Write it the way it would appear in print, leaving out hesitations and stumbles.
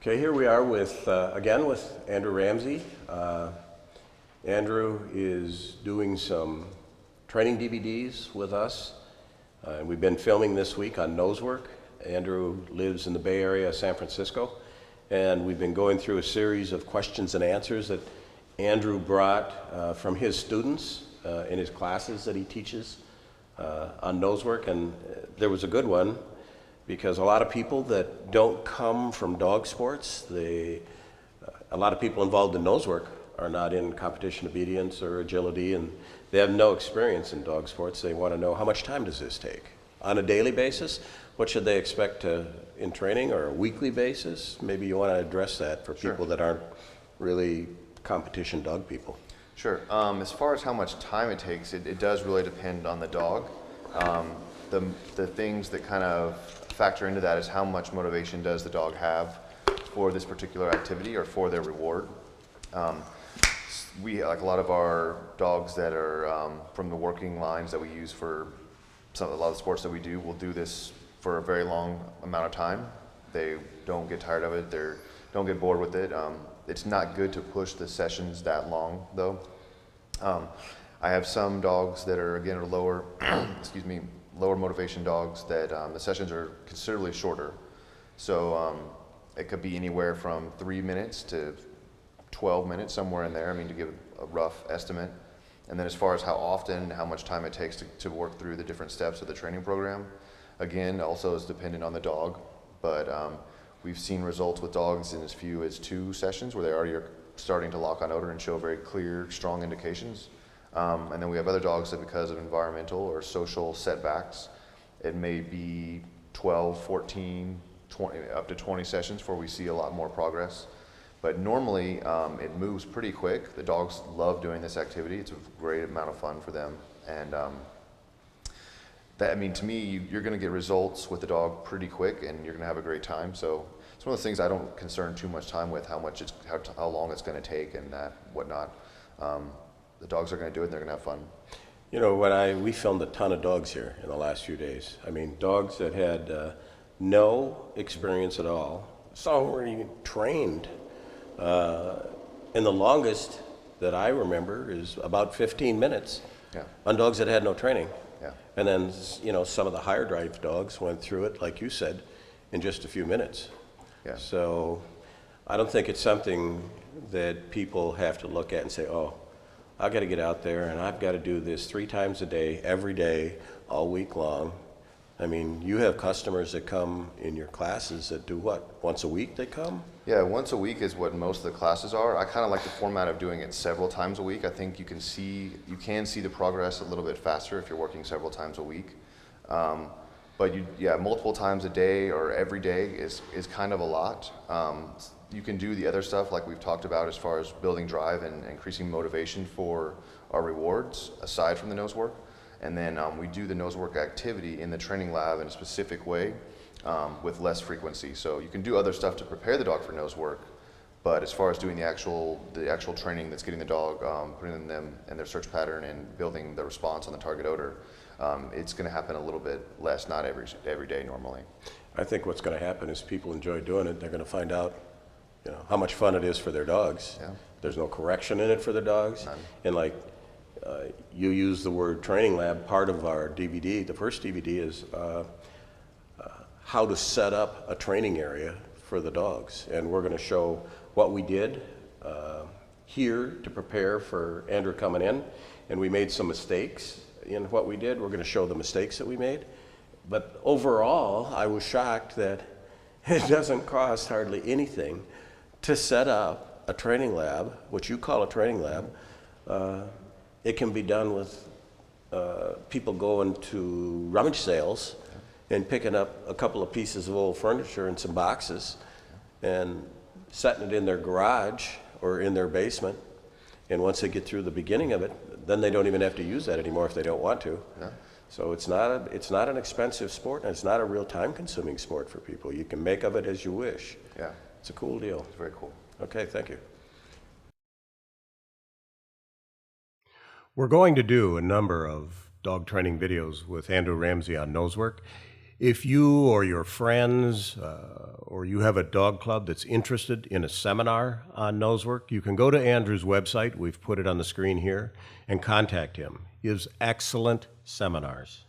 Okay, here we are with, again, with Andrew Ramsey. Andrew is doing some training DVDs with us. We've been filming this week on Nosework. Andrew lives in the Bay Area of San Francisco, and we've been going through a series of questions and answers that Andrew brought from his students in his classes that he teaches on Nosework. And there was a good one, because a lot of people that don't come from dog sports, a lot of people involved in Nosework are not in competition obedience or agility, and they have no experience in dog sports. They want to know, how much time does this take? On a daily basis? What should they expect in training, or a weekly basis? Maybe you want to address that for people that aren't really competition dog people. Sure. As far as how much time it takes, it does really depend on the dog. The things that kind of factor into that is how much motivation does the dog have for this particular activity or for their reward. We, like a lot of our dogs that are from the working lines that we use for a lot of the sports that we do, will do this for a very long amount of time. They don't get tired of it, they don't get bored with it. It's not good to push the sessions that long though. I have some dogs that are, again, lower, excuse me, lower motivation dogs that the sessions are considerably shorter. So it could be anywhere from 3 minutes to 12 minutes, somewhere in there, I mean, to give a rough estimate. And then as far as how often, how much time it takes to work through the different steps of the training program, again, also is dependent on the dog. But we've seen results with dogs in as few as 2 sessions where they already are starting to lock on odor and show very clear, strong indications. And then we have other dogs that, because of environmental or social setbacks, it may be 12, 14, 20, up to 20 sessions before we see a lot more progress. But normally it moves pretty quick. The dogs love doing this activity. It's a great amount of fun for them. And I mean, to me, you're going to get results with the dog pretty quick, and you're going to have a great time. So it's one of those things I don't concern too much time with, how long it's going to take and whatnot. The dogs are going to do it, and they're going to have fun. You know, we filmed a ton of dogs here in the last few days. I mean, dogs that had no experience at all. Some were even trained. And the longest that I remember is about 15 minutes on dogs that had no training. Yeah. And then, you know, some of the higher drive dogs went through it, like you said, in just a few minutes. Yeah. So I don't think it's something that people have to look at and say, oh, I've got to get out there and I've got to do this 3 times a day, every day, all week long. I mean, you have customers that come in your classes that do what? Once a week they come? Yeah, once a week is what most of the classes are. I kind of like the format of doing it several times a week. I think you can see the progress a little bit faster if you're working several times a week. But multiple times a day or every day is kind of a lot. You can do the other stuff like we've talked about as far as building drive and increasing motivation for our rewards aside from the Nosework. And then we do the Nosework activity in the training lab in a specific way with less frequency. So you can do other stuff to prepare the dog for Nosework, but as far as doing the actual training that's getting the dog, putting them in their search pattern and building the response on the target odor, it's going to happen a little bit less, not every day normally. I think what's going to happen is people enjoy doing it. They're going to find out, you know, how much fun it is for their dogs. Yeah. There's no correction in it for the dogs. None. And like you use the word training lab, part of our DVD, the first DVD is how to set up a training area for the dogs. And we're going to show what we did here to prepare for Andrew coming in. And we made some mistakes in what we did. We're going to show the mistakes that we made. But overall, I was shocked that it doesn't cost hardly anything to set up a training lab, what you call a training lab. It can be done with people going to rummage sales and picking up a couple of pieces of old furniture and some boxes and setting it in their garage or in their basement. And once they get through the beginning of it, then they don't even have to use that anymore if they don't want to. Yeah. So it's not an expensive sport, and it's not a real time-consuming sport for people. You can make of it as you wish. Yeah. It's a cool deal. It's very cool. Okay, thank you. We're going to do a number of dog training videos with Andrew Ramsey on Nosework. If you or your friends or you have a dog club that's interested in a seminar on Nosework, you can go to Andrew's website, we've put it on the screen here, and contact him. He gives excellent seminars.